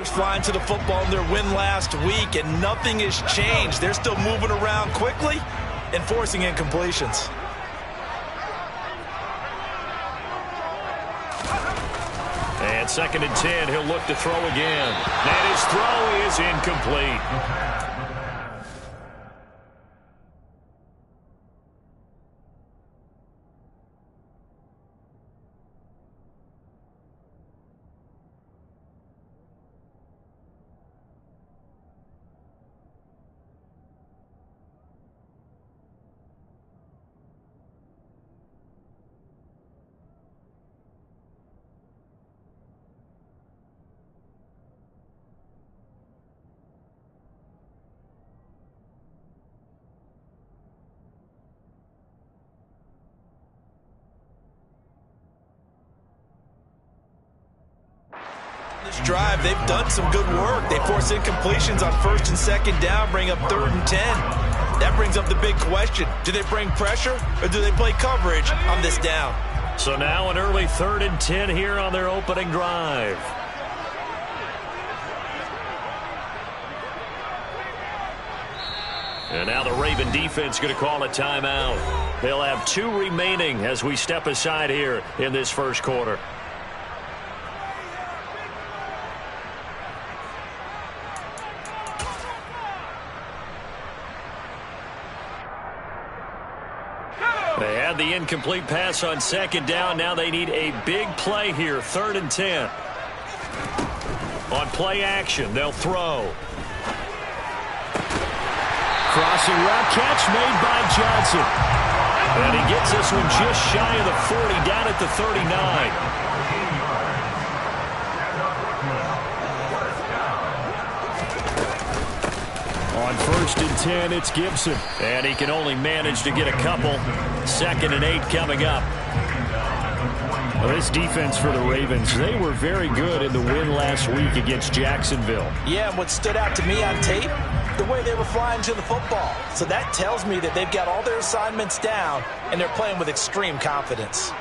Flying to the football in their win last week, and nothing has changed. They're still moving around quickly and forcing incompletions. And 2nd and 10, he'll look to throw again. And his throw is incomplete. This drive, they've done some good work. They force incompletions on 1st and 2nd down, bring up 3rd and 10. That brings up the big question. Do they bring pressure or do they play coverage on this down? So now an early 3rd and 10 here on their opening drive. And now the Raven defense going to call a timeout. They'll have 2 remaining as we step aside here in this first quarter. They had the incomplete pass on 2nd down. Now they need a big play here, 3rd and 10. On play action, they'll throw. Crossing route catch made by Johnson. And he gets this one just shy of the 40, down at the 39. On 1st and 10, it's Gibson. And he can only manage to get a couple. 2nd and 8 coming up. Well, this defense for the Ravens, they were very good in the win last week against Jacksonville. Yeah, and what stood out to me on tape, the way they were flying to the football. So that tells me that they've got all their assignments down, and they're playing with extreme confidence.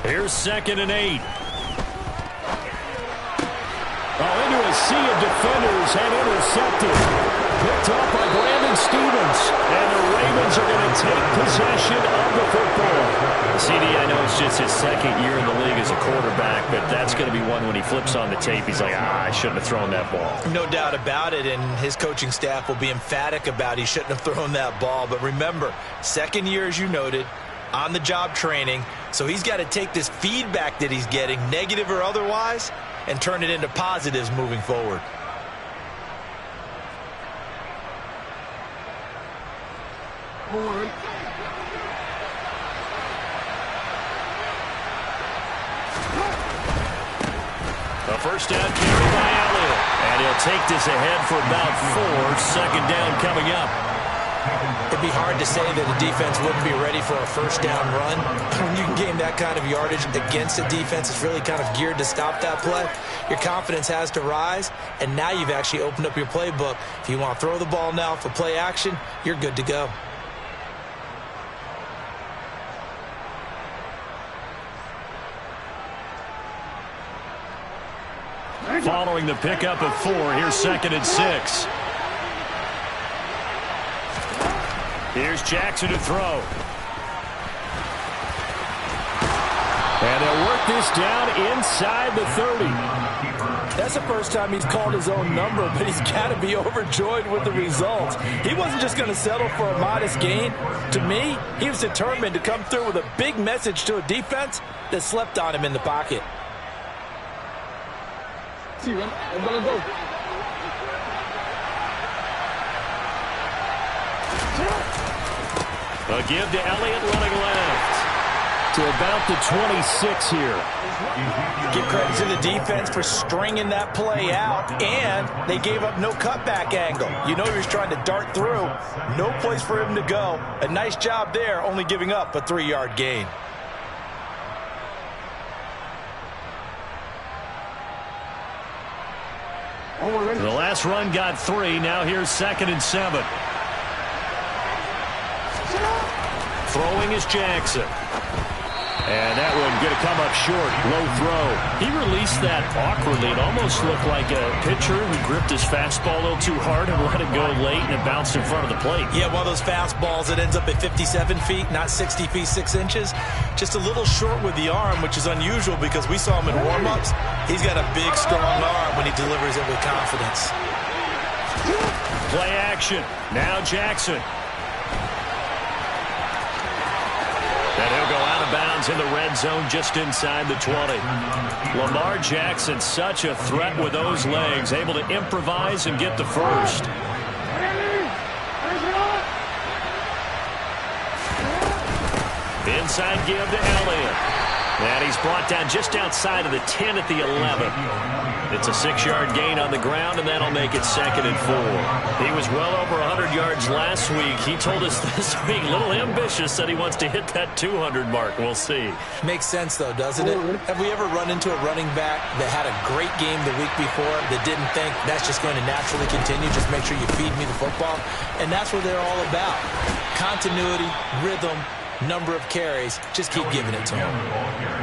Here's 2nd and 8. Oh, into a sea of defenders and intercepted. Picked up by Brandon Stevens. And the Ravens are going to take possession of the football. CD, I know it's just his 2nd year in the league as a quarterback, but that's going to be one when he flips on the tape, he's like, I shouldn't have thrown that ball. No doubt about it, and his coaching staff will be emphatic about he shouldn't have thrown that ball. But remember, 2nd year, as you noted, on-the-job training, so he's got to take this feedback that he's getting, negative or otherwise, and turn it into positives moving forward. A 1st down carry by Elliott. And he'll take this ahead for about 4. 2nd down coming up. It'd be hard to say that a defense wouldn't be ready for a 1st down run. When you gain that kind of yardage against a defense that's really kind of geared to stop that play, your confidence has to rise, and now you've actually opened up your playbook. If you want to throw the ball now for play action, you're good to go. Following the pickup of 4, here's 2nd and 6. Here's Jackson to throw. And they'll work this down inside the 30. That's the first time he's called his own number, but he's got to be overjoyed with the results. He wasn't just going to settle for a modest gain. To me, he was determined to come through with a big message to a defense that slept on him in the pocket. I'm gonna go. A give to Elliott running left. To about the 26 here. Give credit to the defense for stringing that play out, and they gave up no cutback angle. You know he was trying to dart through. No place for him to go. A nice job there, only giving up a 3-yard gain. The last run got 3. Now here's 2nd and 7. Throwing is Jackson. And that one going to come up short. Low throw. He released that awkwardly. It almost looked like a pitcher who gripped his fastball a little too hard and let it go late, and it bounced in front of the plate. Yeah, one of those fastballs that ends up at 57 feet, not 60 feet 6 inches. Just a little short with the arm, which is unusual because we saw him in warm-ups. He's got a big, strong arm when he delivers it with confidence. Play action. Now Jackson. And he'll go out of bounds in the red zone just inside the 20. Lamar Jackson, such a threat with those legs, able to improvise and get the first. Inside give to Elliott. And he's brought down just outside of the 10 at the 11. It's a 6-yard gain on the ground, and that'll make it 2nd and 4. He was well over 100 yards last week. He told us this week, a little ambitious, that he wants to hit that 200 mark. We'll see. Makes sense, though, doesn't it? Have we ever run into a running back that had a great game the week before that didn't think that's just going to naturally continue? Just make sure you feed me the football. And that's what they're all about. Continuity, rhythm, number of carries. Just keep giving it to him.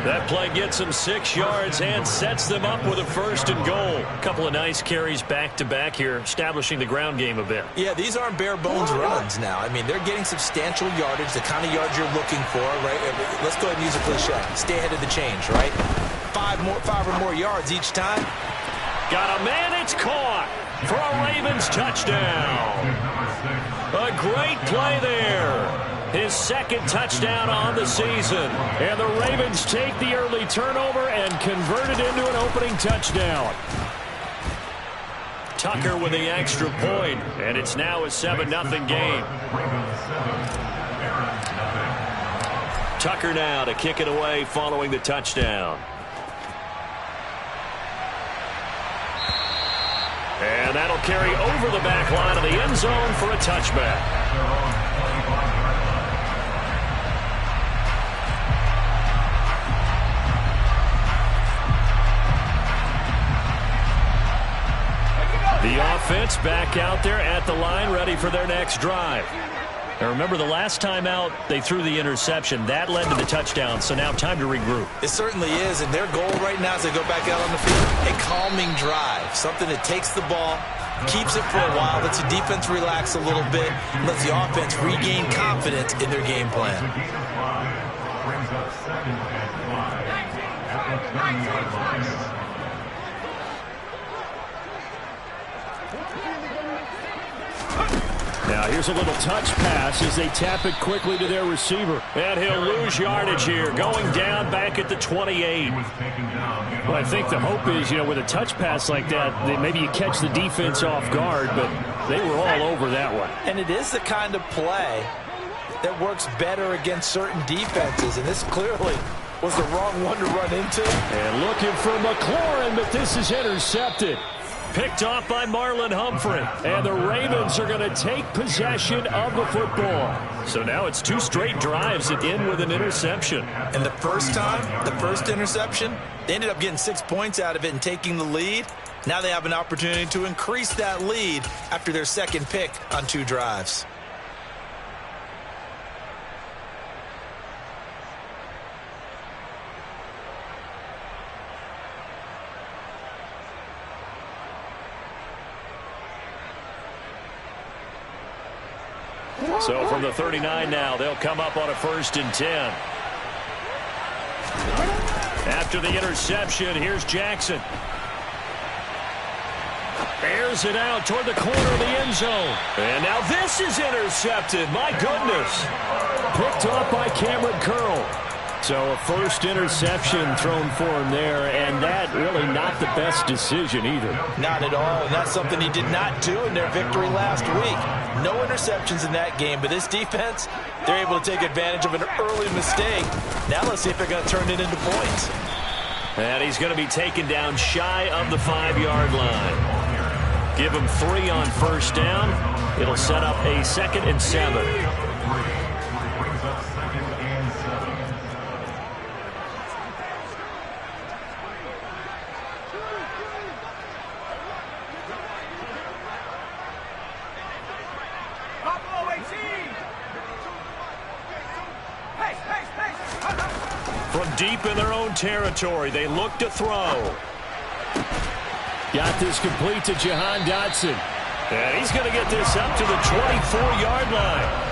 That play gets him 6 yards and sets them up with a 1st and goal. A couple of nice carries back-to-back here, establishing the ground game a bit. Yeah, these aren't bare-bones runs now. I mean, they're getting substantial yardage, the kind of yards you're looking for, right? Let's go ahead and use a cliche. Stay ahead of the change, right? 5 or more yards each time. Got a man, it's caught for a Ravens touchdown. A great play there. His 2nd touchdown on the season. And the Ravens take the early turnover and convert it into an opening touchdown. Tucker with the extra point, and it's now a 7-0 game. Tucker now to kick it away following the touchdown. And that'll carry over the back line of the end zone for a touchback. The offense back out there at the line, ready for their next drive. Now remember, the last time out, they threw the interception. That led to the touchdown, so now time to regroup. It certainly is, and their goal right now as they go back out on the field, a calming drive, something that takes the ball, keeps it for a while, lets the defense relax a little bit, and lets the offense regain confidence in their game plan. Now here's a little touch pass as they tap it quickly to their receiver. And he'll lose yardage here, going down back at the 28. Well, I think the hope is, with a touch pass like that, that maybe you catch the defense off guard, but they were all over that one. And it is the kind of play that works better against certain defenses, and this clearly was the wrong one to run into. And looking for McLaurin, but this is intercepted. Picked off by Marlon Humphrey. And the Ravens are going to take possession of the football. So now it's 2 straight drives that end with an interception. And the first time, the first interception, they ended up getting 6 points out of it and taking the lead. Now they have an opportunity to increase that lead after their 2nd pick on 2 drives. So from the 39 now, they'll come up on a 1st and 10. After the interception, here's Jackson. Airs it out toward the corner of the end zone. And now this is intercepted. My goodness. Picked off by Cameron Curl. So a 1st interception thrown for him there, and that really not the best decision either. Not at all, and that's something he did not do in their victory last week. No interceptions in that game, but this defense, they're able to take advantage of an early mistake. Now let's see if they're going to turn it into points. And he's going to be taken down shy of the 5-yard line. Give him 3 on 1st down. It'll set up a 2nd and 7. From deep in their own territory. They look to throw. Got this complete to Jahan Dotson. And he's going to get this up to the 24-yard line.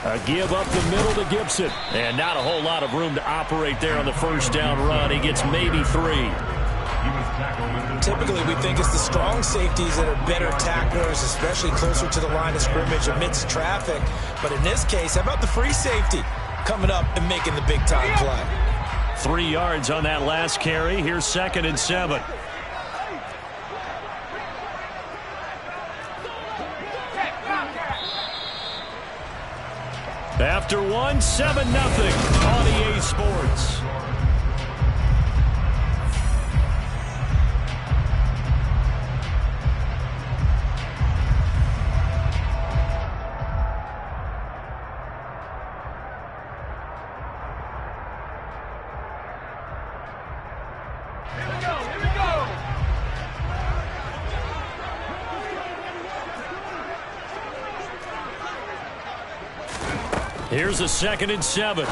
A give up the middle to Gibson. And not a whole lot of room to operate there on the first down run. He gets maybe 3. Typically, we think it's the strong safeties that are better tacklers, especially closer to the line of scrimmage amidst traffic. But in this case, how about the free safety coming up and making the big-time play? 3 yards on that last carry. Here's 2nd and 7. After 1, 7-0 on EA Sports. Here's a 2nd and 7.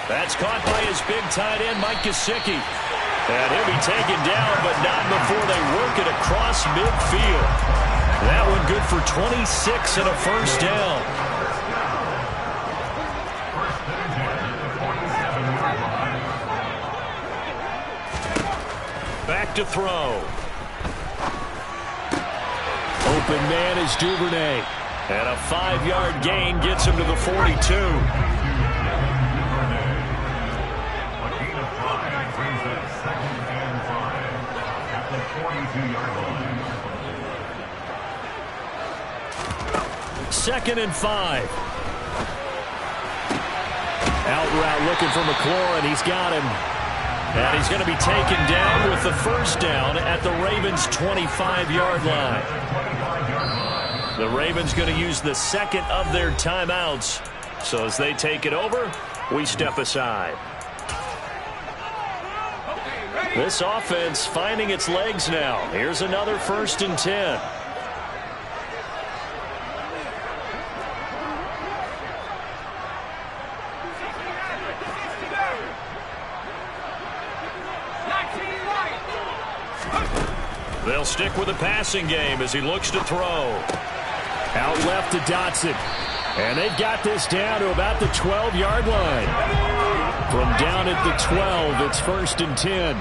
That's caught by his big tight end, Mike Gesicki. And he'll be taken down, but not before they work it across midfield. That one good for 26 and a first down. Back to throw. Open man is Duvernay. And a 5-yard gain gets him to the 42. A gain of 5 brings up 2nd and 5 at the 42-yard line. 2nd and 5. Out route looking for McLaurin. He's got him. And he's going to be taken down with the first down at the Ravens' 25-yard line. The Ravens going to use the 2nd of their timeouts. So as they take it over, we step aside. This offense finding its legs now. Here's another 1st and 10. They'll stick with the passing game as he looks to throw. Out left to Dotson. And they've got this down to about the 12-yard line. From down at the 12, it's 1st and 10.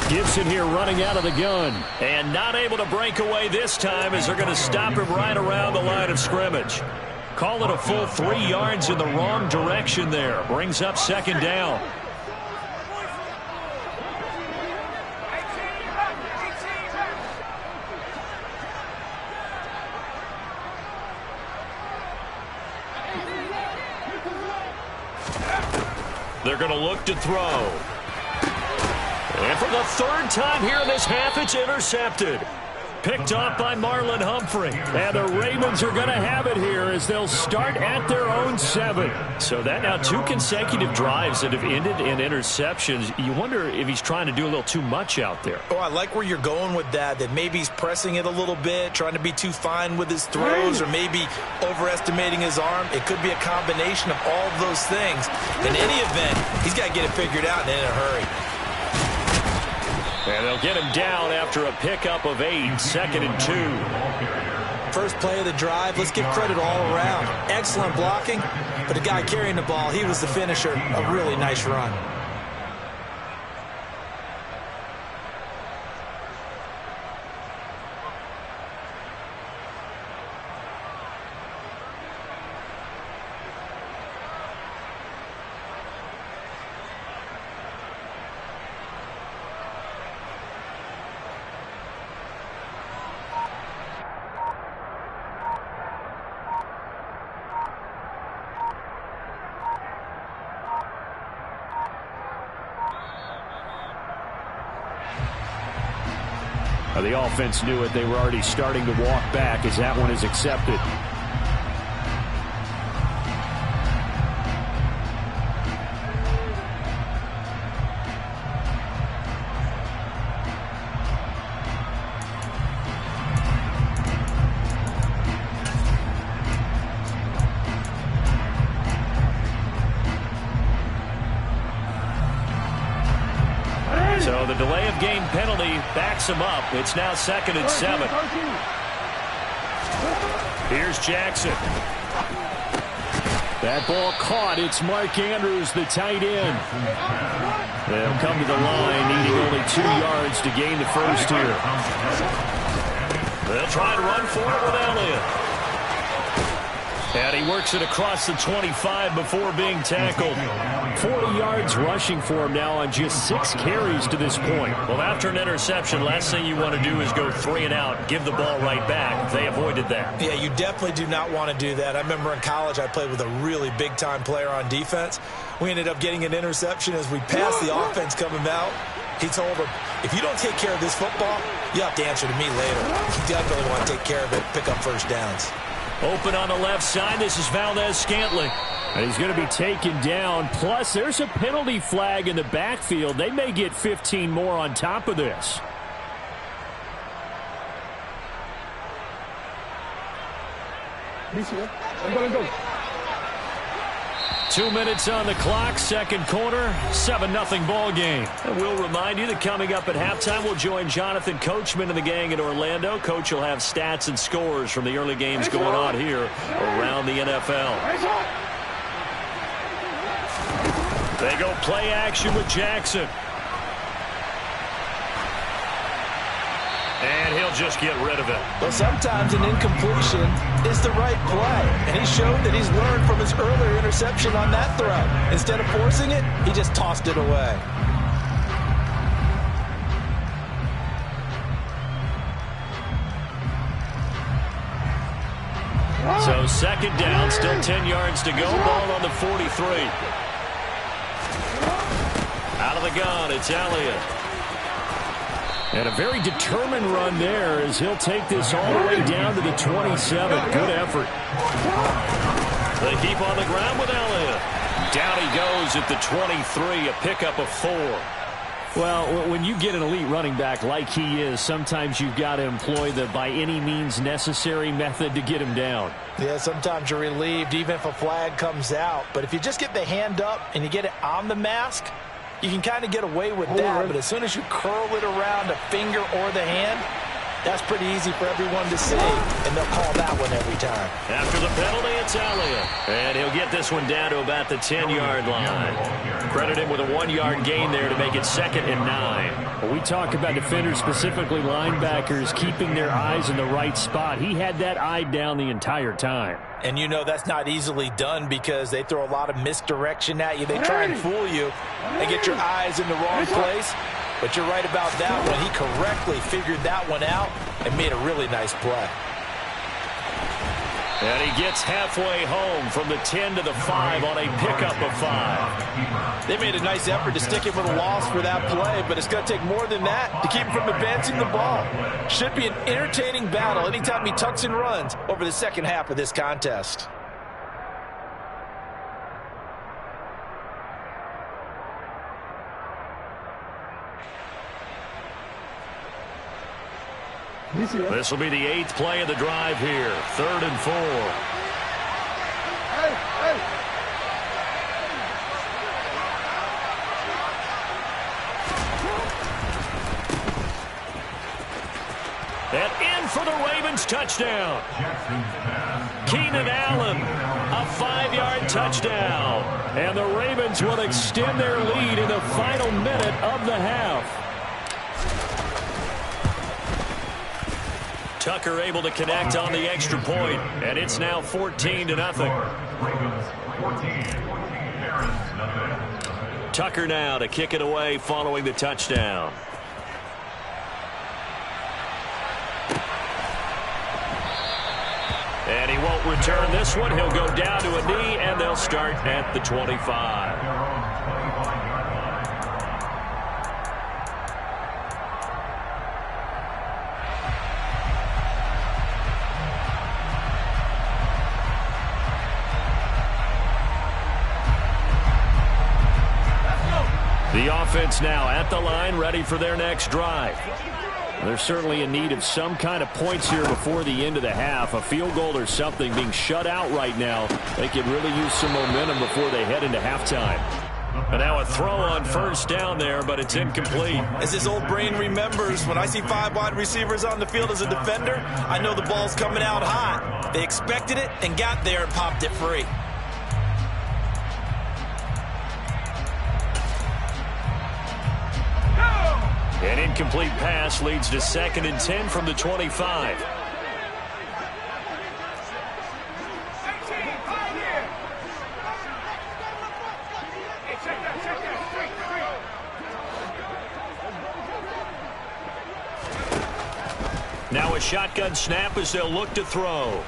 Gibson here running out of the gun. And not able to break away this time as they're going to stop him right around the line of scrimmage. Call it a full 3 yards in the wrong direction there. Brings up 2nd down. They're going to look to throw. And for the 3rd time here in this half, it's intercepted. Picked off by Marlon Humphrey. And the Ravens are going to have it here as they'll start at their own 7. So that now 2 consecutive drives that have ended in interceptions. You wonder if he's trying to do a little too much out there. Oh, I like where you're going with that maybe he's pressing it a little bit, trying to be too fine with his throws, or maybe overestimating his arm. It could be a combination of all of those things. In any event, he's got to get it figured out and in a hurry. And they'll get him down after a pickup of 8, 2nd and 2. First play of the drive, let's give credit all around. Excellent blocking, but the guy carrying the ball, he was the finisher. A really nice run. The offense knew it. They were already starting to walk back as that one is accepted. game penalty backs him up. It's now 2nd and 7. Here's Jackson. That ball caught. It's Mark Andrews, the tight end. They'll come to the line, needing only 2 yards to gain the first here. They'll try and run for it with Elliott. And he works it across the 25 before being tackled. 40 yards rushing for him now on just 6 carries to this point. Well, after an interception, last thing you want to do is go 3 and out, give the ball right back. They avoided that. Yeah, you definitely do not want to do that. I remember in college I played with a really big-time player on defense. We ended up getting an interception as we passed the offense coming out. He told him, if you don't take care of this football, you have to answer to me later. You definitely want to take care of it, pick up first downs. Open on the left side. This is Valdez-Scantling. And he's going to be taken down. Plus, there's a penalty flag in the backfield. They may get 15 more on top of this. I'm going to go. 2 minutes on the clock, second quarter, 7-0 ball game. And we'll remind you that coming up at halftime, we'll join Jonathan Coachman and the gang in Orlando. Coach will have stats and scores from the early games going on here around the NFL. They go play action with Jackson. And he'll just get rid of it. Well, sometimes an incompletion is the right play. And he showed that he's learned from his earlier interception on that throw. Instead of forcing it, he just tossed it away. So 2nd down, still 10 yards to go. Ball on the 43. Out of the gun, it's Elliott. And a very determined run there as he'll take this all the way down to the 27. Good effort. They keep on the ground with Elliott. Down he goes at the 23, a pickup of 4. Well, when you get an elite running back like he is, sometimes you've got to employ the by any means necessary method to get him down. Yeah, sometimes you're relieved even if a flag comes out. But if you just get the hand up and you get it on the mask, you can kind of get away with that, but as soon as you curl it around a finger or the hand, that's pretty easy for everyone to see, and they'll call that one every time. After the penalty, it's Elliott. And he'll get this one down to about the 10-yard line. Credit him with a 1-yard gain there to make it 2nd and 9. When we talk about defenders, specifically linebackers, keeping their eyes in the right spot, he had that eye down the entire time. And you know that's not easily done because they throw a lot of misdirection at you. They try and fool you and get your eyes in the wrong place. But you're right about that one. He correctly figured that one out and made a really nice play. And he gets halfway home from the 10 to the 5 on a pickup of 5. They made a nice effort to stick him with a loss for that play, but it's going to take more than that to keep him from advancing the ball. Should be an entertaining battle anytime he tucks and runs over the second half of this contest. This will be the 8th play of the drive here. 3rd and 4. And in for the Ravens touchdown. Keenan Allen, a 5-yard touchdown. And the Ravens will extend their lead in the final minute of the half. Tucker able to connect on the extra point, and it's now 14-0. Tucker now to kick it away following the touchdown. And he won't return this one. He'll go down to a knee, and they'll start at the 25. The offense now at the line, ready for their next drive. They're certainly in need of some kind of points here before the end of the half. A field goal or something. Being shut out right now, they could really use some momentum before they head into halftime. And now a throw on first down there, but it's incomplete. As this old brain remembers, when I see 5 wide receivers on the field as a defender, I know the ball's coming out hot. They expected it and got there and popped it free. An incomplete pass leads to 2nd and 10 from the 25. Now a shotgun snap as they'll look to throw.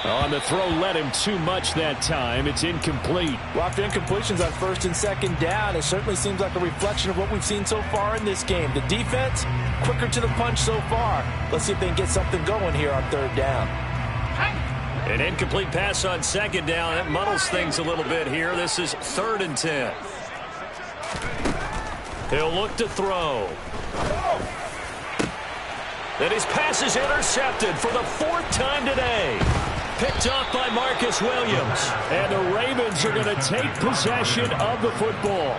On the throw, led him too much that time. It's incomplete. Well, after incompletions on 1st and 2nd down, it certainly seems like a reflection of what we've seen so far in this game. The defense, quicker to the punch so far. Let's see if they can get something going here on 3rd down. An incomplete pass on 2nd down. That muddles things a little bit here. This is 3rd and 10. He'll look to throw. And his pass is intercepted for the 4th time today. Picked off by Marcus Williams. And the Ravens are going to take possession of the football.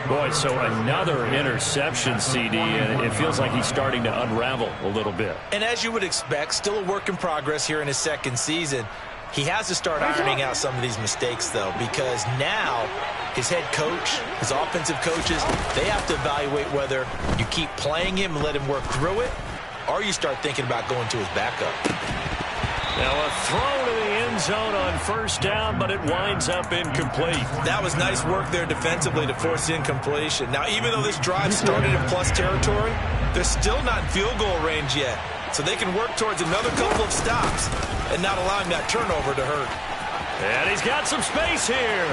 Boy, so another interception, CD, and it feels like he's starting to unravel a little bit. And as you would expect, still a work in progress here in his 2nd season. He has to start ironing out some of these mistakes, though, because now his head coach, his offensive coaches, they have to evaluate whether you keep playing him and let him work through it, or you start thinking about going to his backup. Now a throw to the end zone on 1st down, but it winds up incomplete. That was nice work there defensively to force the incompletion. Now, even though this drive started in plus territory, they're still not in field goal range yet. So they can work towards another couple of stops and not allowing that turnover to hurt. And he's got some space here.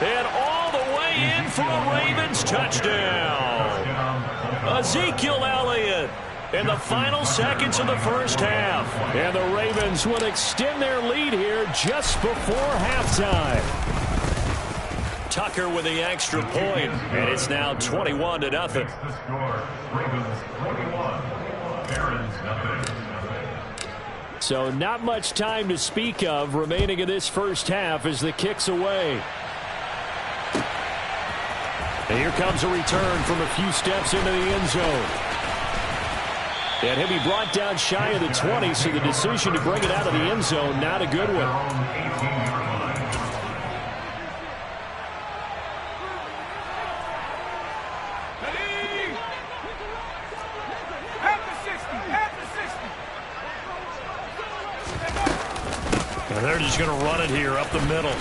And all the way in for a Ravens touchdown. Ezekiel Elliott in the final seconds of the 1st half. And the Ravens will extend their lead here just before halftime. Tucker with the extra point, and it's now 21-0. So not much time to speak of remaining in this 1st half as the kick's away. And here comes a return from a few steps into the end zone. And he'll be brought down shy of the 20, so the decision to bring it out of the end zone, not a good one. And they're just going to run it here up the middle.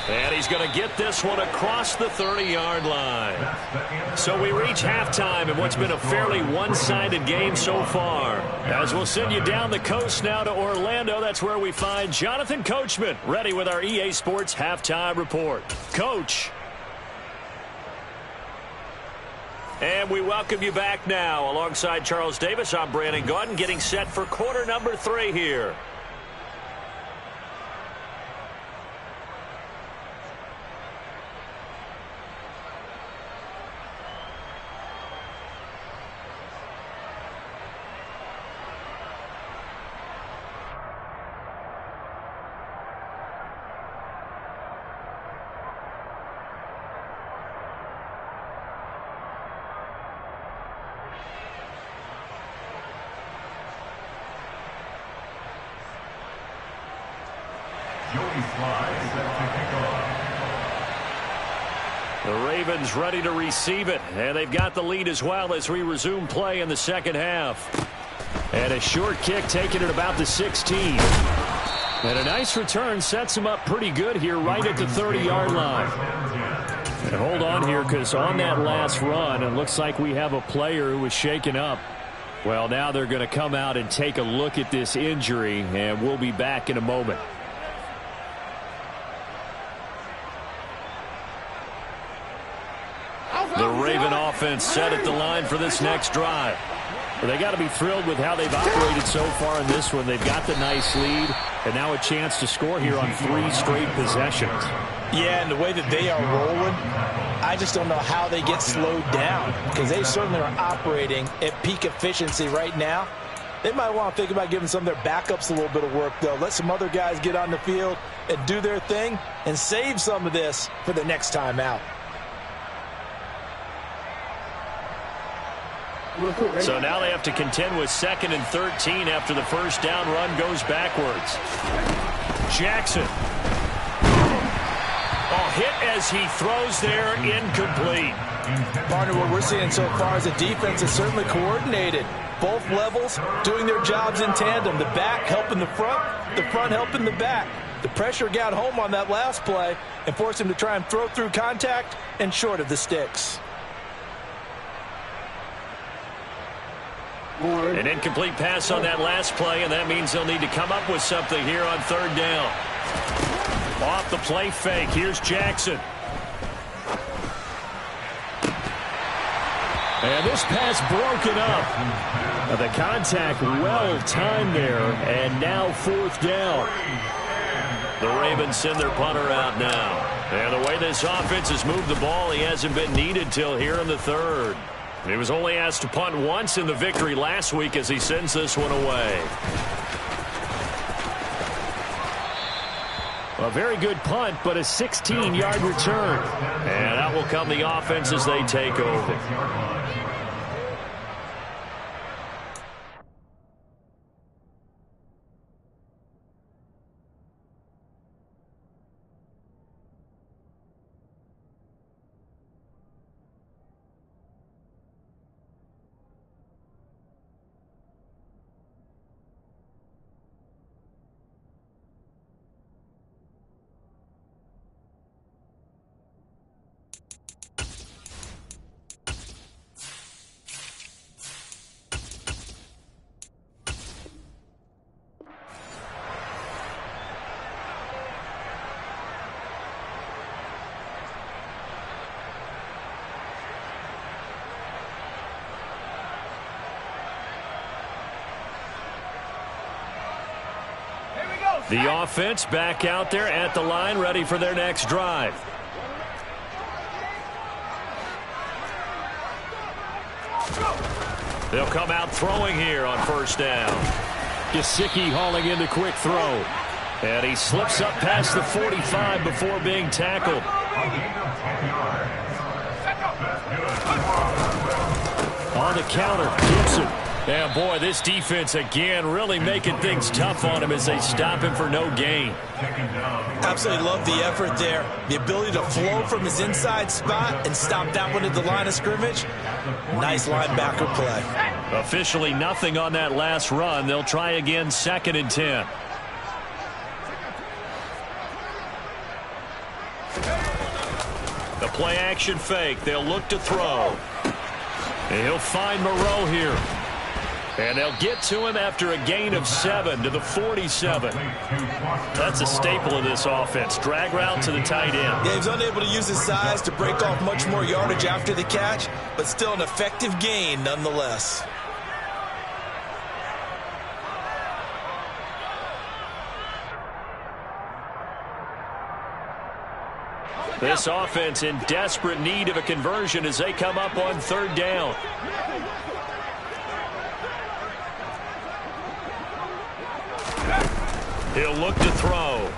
And he's going to get this one across the 30-yard line. So we reach halftime in what's been a fairly one-sided game so far. As we'll send you down the coast now to Orlando, that's where we find Jonathan Coachman ready with our EA Sports Halftime Report. Coach. And we welcome you back now. Alongside Charles Davis, I'm Brandon Gaudin, getting set for quarter number 3 here. The Ravens ready to receive it, and they've got the lead as well as we resume play in the 2nd half. And a short kick taken at about the 16. And a nice return sets him up pretty good here right at the 30-yard line. And hold on here, because on that last run, it looks like we have a player who was shaken up. Well, now they're going to come out and take a look at this injury, and we'll be back in a moment. The Raven offense set at the line for this next drive. Well, they got to be thrilled with how they've operated so far in this one. They've got the nice lead, and now a chance to score here on 3 straight possessions. Yeah, and the way that they are rolling, I just don't know how they get slowed down, because they certainly are operating at peak efficiency right now. They might want to think about giving some of their backups a little bit of work, though. Let some other guys get on the field and do their thing and save some of this for the next time out. So now they have to contend with 2nd and 13 after the first down run goes backwards. Jackson. Oh, hit as he throws there, incomplete. Partner, what we're seeing so far is a defense that's certainly coordinated. Both levels doing their jobs in tandem. The back helping the front helping the back. The pressure got home on that last play and forced him to try and throw through contact and short of the sticks. An incomplete pass on that last play, and that means they'll need to come up with something here on 3rd down. Off the play fake, here's Jackson. And this pass broken up. The contact well timed there, and now 4th down. The Ravens send their punter out now. And the way this offense has moved the ball, he hasn't been needed till here in the 3rd. He was only asked to punt once in the victory last week as he sends this one away. A very good punt, but a 16-yard return. And out will come the offense as they take over. The offense back out there at the line, ready for their next drive. They'll come out throwing here on 1st down. Gesicki hauling in the quick throw. And he slips up past the 45 before being tackled. On the counter, Gibson. Yeah, boy, this defense again really making things tough on him as they stop him for no gain. Absolutely love the effort there. The ability to flow from his inside spot and stop that one at the line of scrimmage. Nice linebacker play. Officially nothing on that last run. They'll try again 2nd and 10. The play action fake. They'll look to throw. And he'll find Moreau here. And they'll get to him after a gain of 7 to the 47. That's a staple of this offense. Drag route to the tight end. Yeah, he was unable to use his size to break off much more yardage after the catch, but still an effective gain nonetheless. This offense in desperate need of a conversion as they come up on 3rd down. He'll look to throw.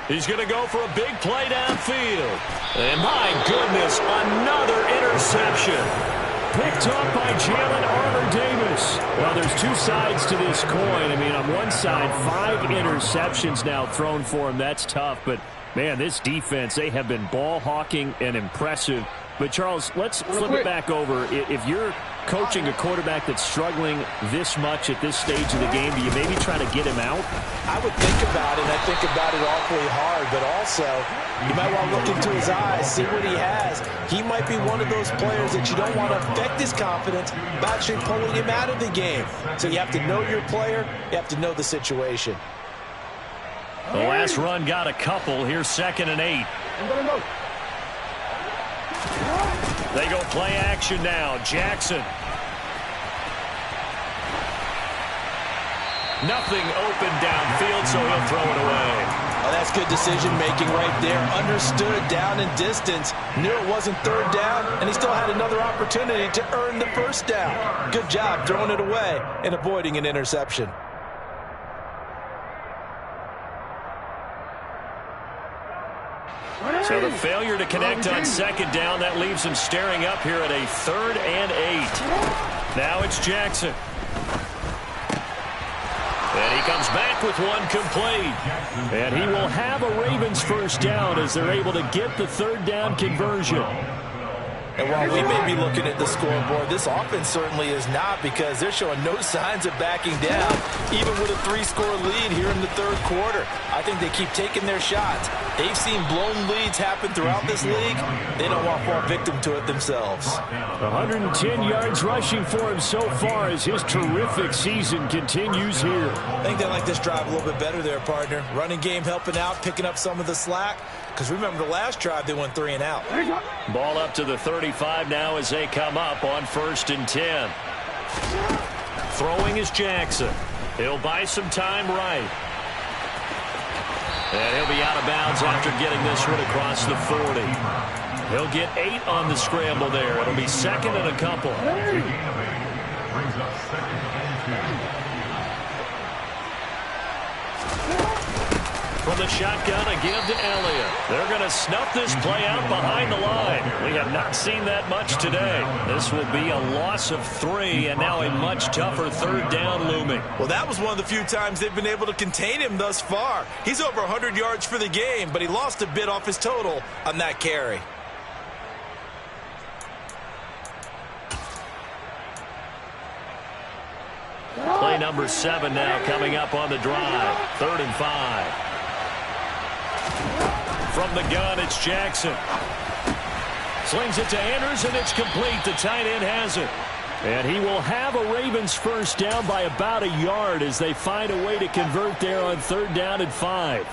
He's going to go for a big play downfield. And my goodness, another interception. Picked up by Jalen Armour-Davis. Well, there's two sides to this coin. I mean, on one side, 5 interceptions now thrown for him. That's tough. But, man, this defense, they have been ball hawking and impressive. But, Charles, let's flip it back over. If you're coaching a quarterback that's struggling this much at this stage of the game, do you maybe try to get him out? I would think about it, and I think about it awfully hard, but also you might want to look into his eyes, see what he has. He might be one of those players that you don't want to affect his confidence by actually pulling him out of the game. So you have to know your player, you have to know the situation. The last run got a couple. Here's 2nd and 8. They go play action now. Jackson. Nothing open downfield, so he'll throw it away. Oh, that's good decision-making right there. Understood down and distance. Knew it wasn't third down, and he still had another opportunity to earn the first down. Good job throwing it away and avoiding an interception. So the failure to connect on second down, that leaves him staring up here at a 3rd and 8. Now it's Jackson. And he comes back with one complete. And he will have a Ravens first down as they're able to get the 3rd down conversion. And while we may be looking at the scoreboard, this offense certainly is not, because they're showing no signs of backing down, even with a 3-score lead here in the 3rd quarter. I think they keep taking their shots. They've seen blown leads happen throughout this league. They don't want to fall victim to it themselves. 110 yards rushing for him so far as his terrific season continues here. I think they like this drive a little bit better there, partner. Running game helping out, picking up some of the slack. Because remember, the last drive they went 3 and out. Ball up to the 35 now as they come up on 1st and 10. Throwing is Jackson. He'll buy some time right. And he'll be out of bounds after getting this one across the 40. He'll get 8 on the scramble there. It'll be 2nd and a couple. Brings up 2nd and 2. From the shotgun, a give to Elliott. They're going to snuff this play out behind the line. We have not seen that much today. This will be a loss of 3, and now a much tougher 3rd down looming. Well, that was one of the few times they've been able to contain him thus far. He's over 100 yards for the game, but he lost a bit off his total on that carry. Play number 7 now coming up on the drive. 3rd and 5. From the gun, it's Jackson. Slings it to Andrews, and it's complete. The tight end has it. And he will have a Ravens first down by about a yard as they find a way to convert there on 3rd down and 5.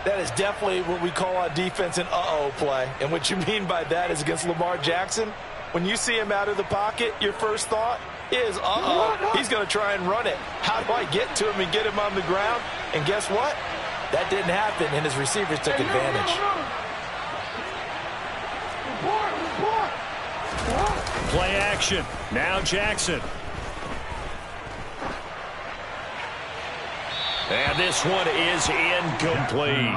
That is definitely what we call on defense an uh-oh play. And what you mean by that is against Lamar Jackson, when you see him out of the pocket, your first thought is, uh-oh, he's going to try and run it. How do I get to him and get him on the ground? And guess what? That didn't happen, and his receivers took advantage. Play action. Now Jackson. And this one is incomplete.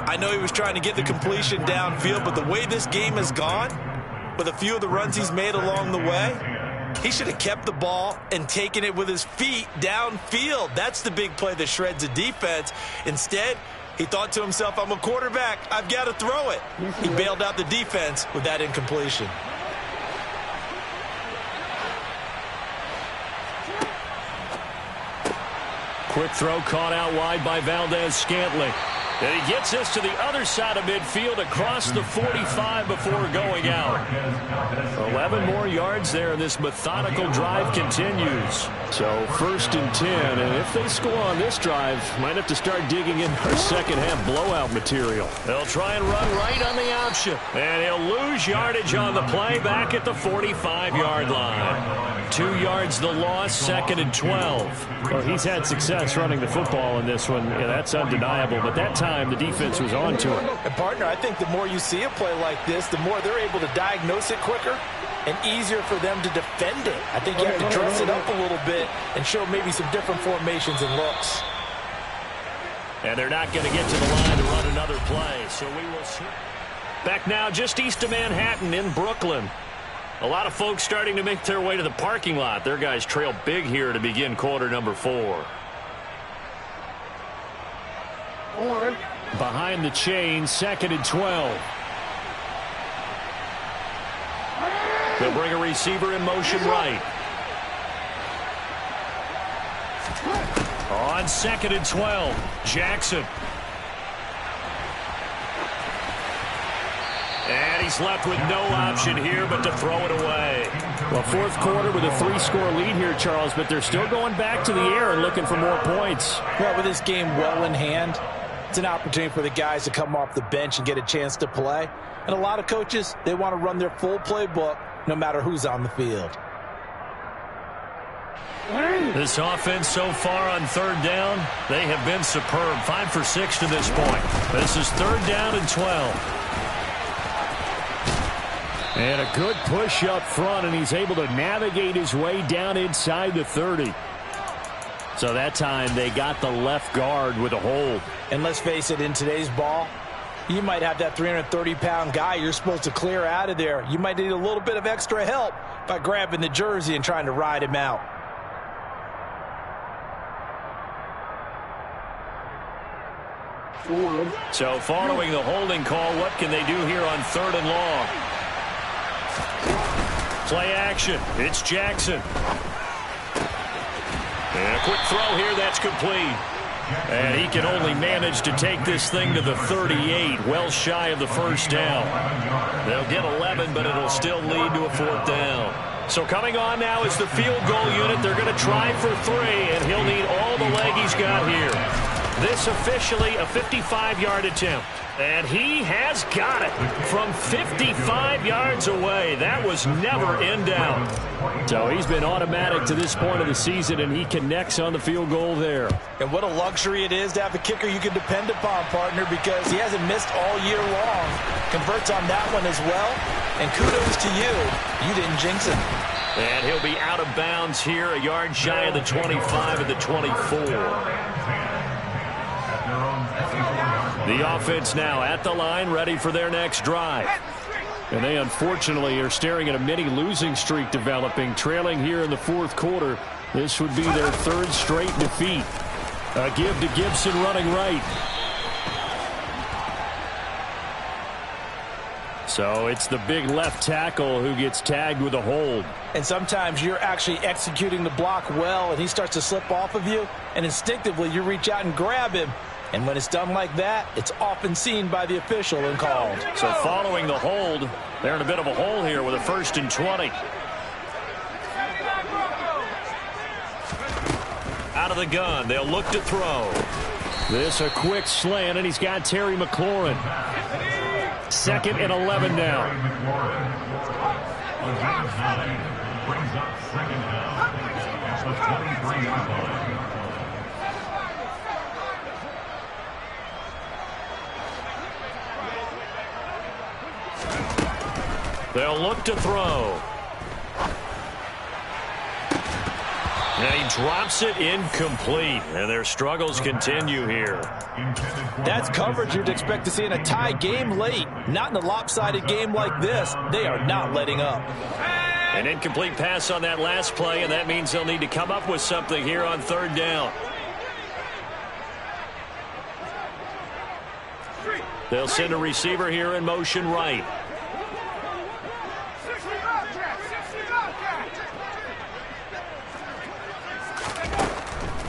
I know he was trying to get the completion downfield, but the way this game has gone, with a few of the runs he's made along the way, he should have kept the ball and taken it with his feet downfield. That's the big play that shreds a defense. Instead, he thought to himself, I'm a quarterback, I've got to throw it. He bailed out the defense with that incompletion. Quick throw caught out wide by Valdez-Scantling. And he gets this to the other side of midfield across the 45 before going out. 11 more yards there, and this methodical drive continues. So 1st and 10, and if they score on this drive, might have to start digging in our second half blowout material. They'll try and run right on the option, and he'll lose yardage on the play back at the 45-yard line. 2 yards the loss, 2nd and 12. Well, he's had success running the football in this one. Yeah, that's undeniable, but that time the defense was on to it. And partner, I think the more you see a play like this, the more they're able to diagnose it quicker and easier for them to defend it. I think you have to dress it up a little bit and show maybe some different formations and looks. And they're not going to get to the line to run another play, so we will see. Back now just east of Manhattan in Brooklyn. A lot of folks starting to make their way to the parking lot. Their guys trail big here to begin quarter number 4. Behind the chain, 2nd and 12. They'll bring a receiver in motion right. On 2nd and 12, Jackson. And he's left with no option here but to throw it away. Well, 4th quarter with a 3-score lead here, Charles, but they're still going back to the air and looking for more points. Well, with this game well in hand, it's an opportunity for the guys to come off the bench and get a chance to play. And a lot of coaches, they want to run their full playbook no matter who's on the field. This offense so far on third down, they have been superb. 5 for 6 to this point. This is third down and 12. And a good push up front, and he's able to navigate his way down inside the 30. So that time they got the left guard with a hold. And let's face it, in today's ball, you might have that 330-pound guy you're supposed to clear out of there. You might need a little bit of extra help by grabbing the jersey and trying to ride him out. So following the holding call, what can they do here on third and long? Play action. It's Jackson. And a quick throw here. That's complete. And he can only manage to take this thing to the 38, well shy of the first down. They'll get 11, but it'll still lead to a fourth down. So coming on now is the field goal unit. They're going to try for 3, and he'll need all the leg he's got here. This officially a 55-yard attempt. And he has got it from 55 yards away. That was never in doubt. So he's been automatic to this point of the season, and he connects on the field goal there. And what a luxury it is to have a kicker you can depend upon, partner, because he hasn't missed all year long. Converts on that one as well. And kudos to you. You didn't jinx him. And he'll be out of bounds here, a yard shy of the 25 and the 24. The offense now at the line, ready for their next drive. And they unfortunately are staring at a mini losing streak developing, trailing here in the fourth quarter. This would be their third straight defeat. A give to Gibson running right. So it's the big left tackle who gets tagged with a hold. And sometimes you're actually executing the block well, and he starts to slip off of you, and instinctively you reach out and grab him. And when it's done like that, it's often seen by the official and called. So following the hold, they're in a bit of a hole here with a 1st and 20. Out of the gun, they'll look to throw. This a quick slant, and he's got Terry McLaurin. 2nd and 11 now. Brings up 2nd down at the 23-yard line. They'll look to throw. And he drops it incomplete. And their struggles continue here. That's coverage you'd expect to see in a tie game late. Not in a lopsided game like this. They are not letting up. An incomplete pass on that last play, and that means they'll need to come up with something here on third down. They'll send a receiver here in motion right.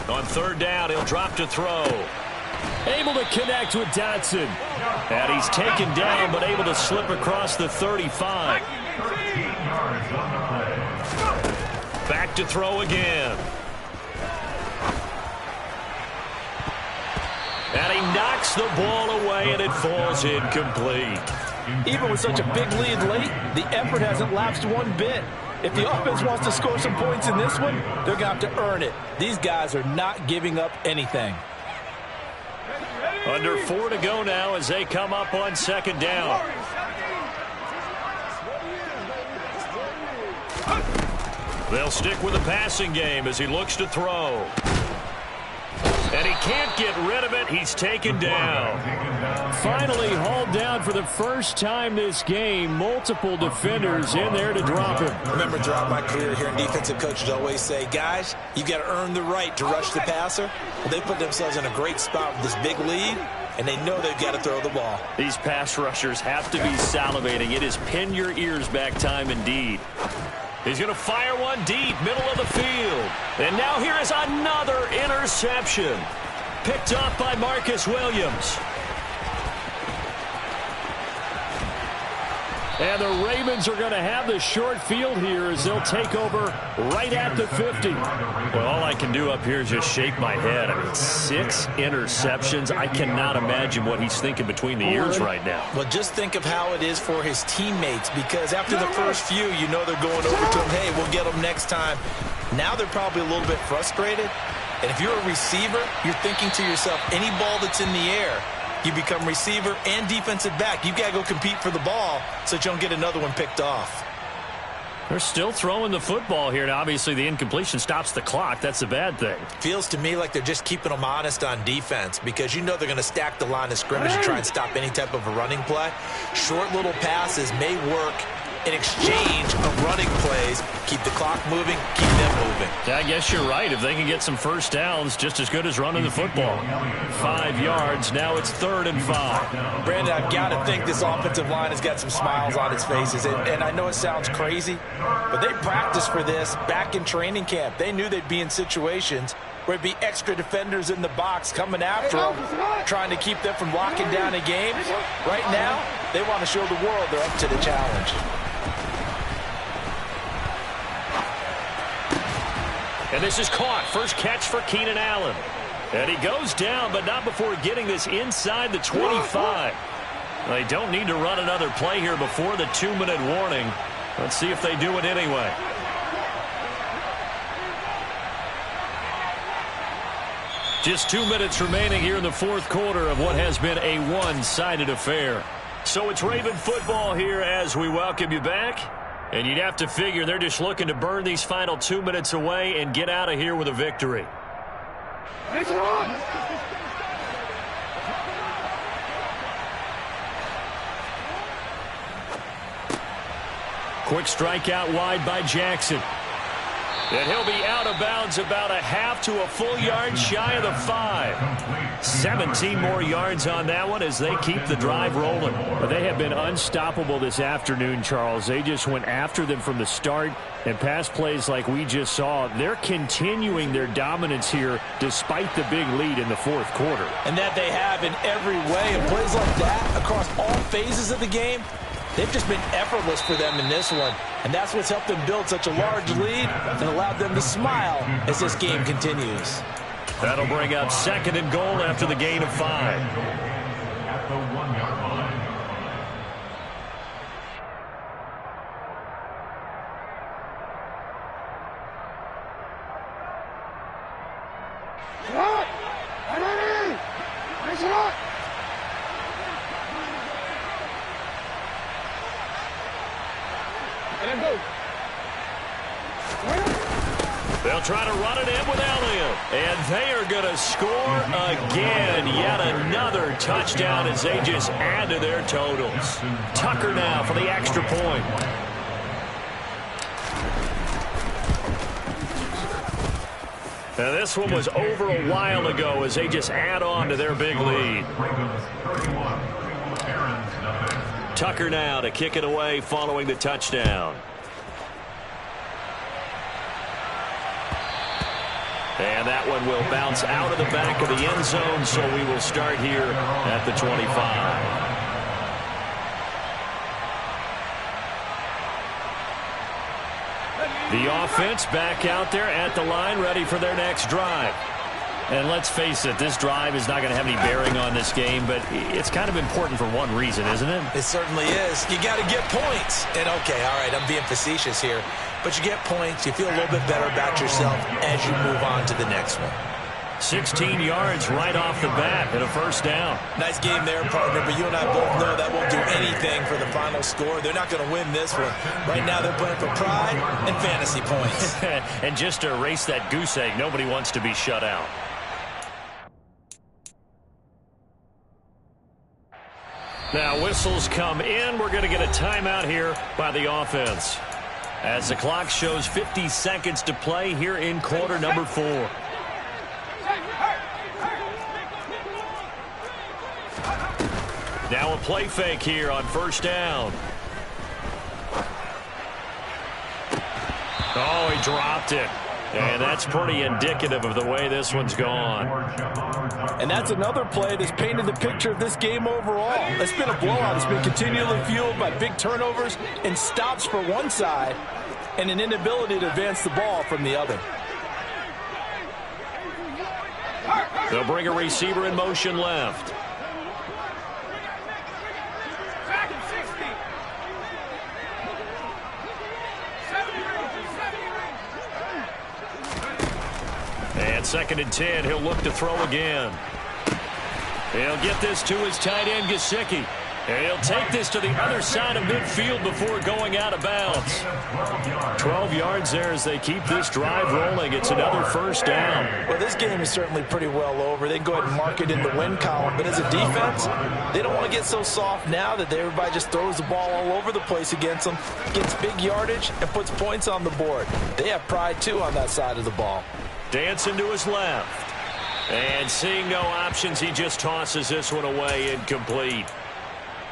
On third down, he'll drop to throw. Able to connect with Dotson. And he's taken down, but able to slip across the 35. Back to throw again. And he knocks the ball away, and it falls incomplete. Even with such a big lead late, the effort hasn't lapsed one bit. If the offense wants to score some points in this one, they're going to have to earn it. These guys are not giving up anything. Under 4 to go now as they come up on 2nd down. They'll stick with the passing game as he looks to throw. And he can't get rid of it. He's taken down. Finally hauled down for the first time this game. Multiple defenders in there to drop him. Remember, throughout my career here in defensive coaches always say, guys, you've got to earn the right to rush the passer. Well, they put themselves in a great spot with this big lead, and they know they've got to throw the ball. These pass rushers have to be salivating. It is pin your ears back time indeed. He's going to fire one deep, middle of the field. And now here is another interception. Picked up by Marcus Williams. And the Ravens are going to have the short field here as they'll take over right at the 50. Well, all I can do up here is just shake my head. I mean, 6 interceptions. I cannot imagine what he's thinking between the ears right now. Well, just think of how it is for his teammates, because after the first few, you know they're going over to him, hey, we'll get them next time. Now they're probably a little bit frustrated. And if you're a receiver, you're thinking to yourself, any ball that's in the air, you become receiver and defensive back. You've got to go compete for the ball so that you don't get another one picked off. They're still throwing the football here. Now, obviously, the incompletion stops the clock. That's a bad thing. Feels to me like they're just keeping them honest on defense, because you know they're going to stack the line of scrimmage and try and stop any type of a running play. Short little passes may work in exchange of running plays. Keep the clock moving, keep them moving. Yeah, I guess you're right. If they can get some first downs, just as good as running the football. 5 yards. Now it's 3rd and 5. Brandon, I've got to think this offensive line has got some smiles on its faces. And I know it sounds crazy, but they practiced for this back in training camp. They knew they'd be in situations where it'd be extra defenders in the box coming after them, trying to keep them from locking down a game. Right now, they want to show the world they're up to the challenge. And this is caught. First catch for Keenan Allen. And he goes down, but not before getting this inside the 25. They don't need to run another play here before the 2-minute warning. Let's see if they do it anyway. Just 2 minutes remaining here in the 4th quarter of what has been a one-sided affair. So it's Raven football here as we welcome you back. And you'd have to figure they're just looking to burn these final 2 minutes away and get out of here with a victory. Quick strike out wide by Jackson. And he'll be out of bounds about a half to a full yard shy of the 5. 17 more yards on that one as they keep the drive rolling. But they have been unstoppable this afternoon, Charles. They just went after them from the start, and pass plays like we just saw, they're continuing their dominance here despite the big lead in the 4th quarter. And that they have in every way. And plays like that across all phases of the game, they've just been effortless for them in this one. And that's what's helped them build such a large lead and allowed them to smile as this game continues. That'll bring up 2nd and goal after the gain of 5. At the 1-yard line. They'll try to run it in with Elliott. And they are going to score again. Yet another touchdown as they just add to their totals. Tucker now for the extra point. Now this one was over a while ago as they just add on to their big lead. Tucker now to kick it away following the touchdown. And that one will bounce out of the back of the end zone, so we will start here at the 25. The offense back out there at the line, ready for their next drive. And let's face it, this drive is not going to have any bearing on this game, but it's kind of important for one reason, isn't it? It certainly is. You got to get points. And, okay, all right, I'm being facetious here. But you get points, you feel a little bit better about yourself as you move on to the next one. 16 yards right off the bat and a first down. Nice game there, partner, but you and I both know that won't do anything for the final score. They're not going to win this one. Right now they're playing for pride and fantasy points. And just to erase that goose egg, nobody wants to be shut out. Now whistles come in. We're going to get a timeout here by the offense. As the clock shows 50 seconds to play here in quarter number 4. Now a play fake here on first down. Oh, he dropped it. And that's pretty indicative of the way this one's gone. And that's another play that's painted the picture of this game overall. It's been a blowout. It's been continually fueled by big turnovers and stops for one side and an inability to advance the ball from the other. They'll bring a receiver in motion left. And 2nd and 10, he'll look to throw again. He'll get this to his tight end, Gesicki. And he'll take this to the other side of midfield before going out of bounds. 12 yards there as they keep this drive rolling. It's another first down. Well, this game is certainly pretty well over. They can go ahead and mark it in the win column. But as a defense, they don't want to get so soft now that everybody just throws the ball all over the place against them, gets big yardage, and puts points on the board. They have pride, too, on that side of the ball. Dancing to his left. And seeing no options, he just tosses this one away, incomplete.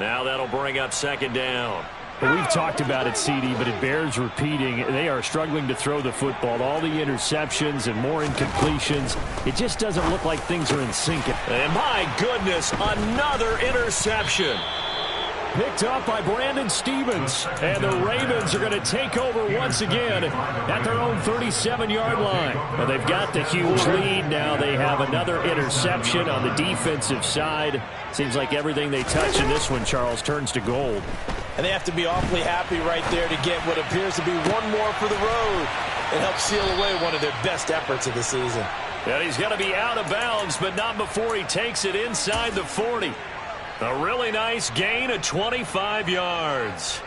Now that'll bring up 2nd down. Well, we've talked about it, CD, but it bears repeating. They are struggling to throw the football. All the interceptions and more incompletions. It just doesn't look like things are in sync. And my goodness, another interception. Picked up by Brandon Stevens. And the Ravens are going to take over once again at their own 37-yard line. Well, they've got the huge lead. Now they have another interception on the defensive side. Seems like everything they touch in this one, Charles, turns to gold. And they have to be awfully happy right there to get what appears to be one more for the road and help seal away one of their best efforts of the season. And he's going to be out of bounds, but not before he takes it inside the 40. A really nice gain of 25 yards.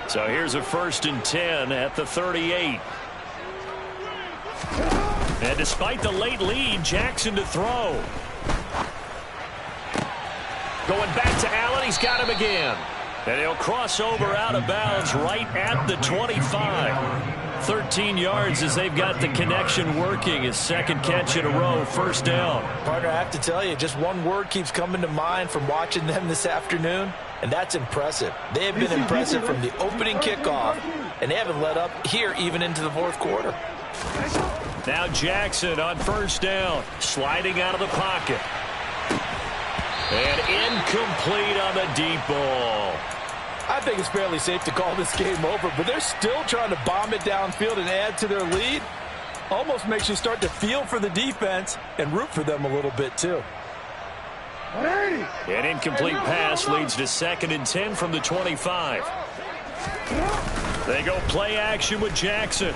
So here's a 1st and 10 at the 38. And despite the late lead, Jackson to throw. Going back to Allen, he's got him again. And he'll cross over out of bounds right at the 25. 13 yards as they've got the connection working. His 2nd catch in a row, 1st down. Partner, I have to tell you, just one word keeps coming to mind from watching them this afternoon, and that's impressive. They have been impressive from the opening kickoff, and they haven't let up here even into the 4th quarter. Now Jackson on 1st down, sliding out of the pocket. And incomplete on the deep ball. I think it's fairly safe to call this game over, but they're still trying to bomb it downfield and add to their lead. Almost makes you start to feel for the defense and root for them a little bit, too. An incomplete pass leads to 2nd and 10 from the 25. They go play action with Jackson.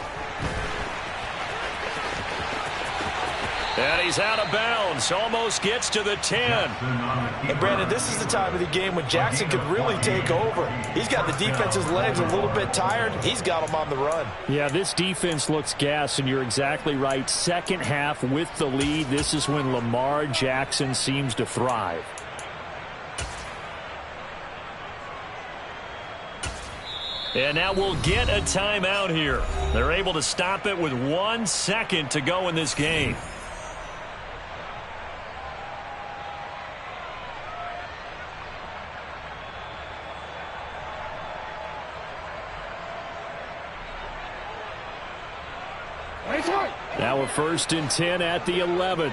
And he's out of bounds. Almost gets to the 10. And, Brandon, this is the time of the game when Jackson could really take over. He's got the defense's legs a little bit tired. He's got them on the run. Yeah, this defense looks gassed, and you're exactly right. 2nd half with the lead. This is when Lamar Jackson seems to thrive. And now we'll get a timeout here. They're able to stop it with 1 second to go in this game. Now a 1st and 10 at the 11.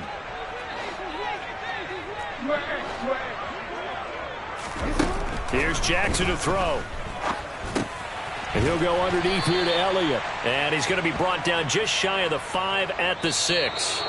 Here's Jackson to throw. And he'll go underneath here to Elliott. And he's going to be brought down just shy of the 5 at the 6.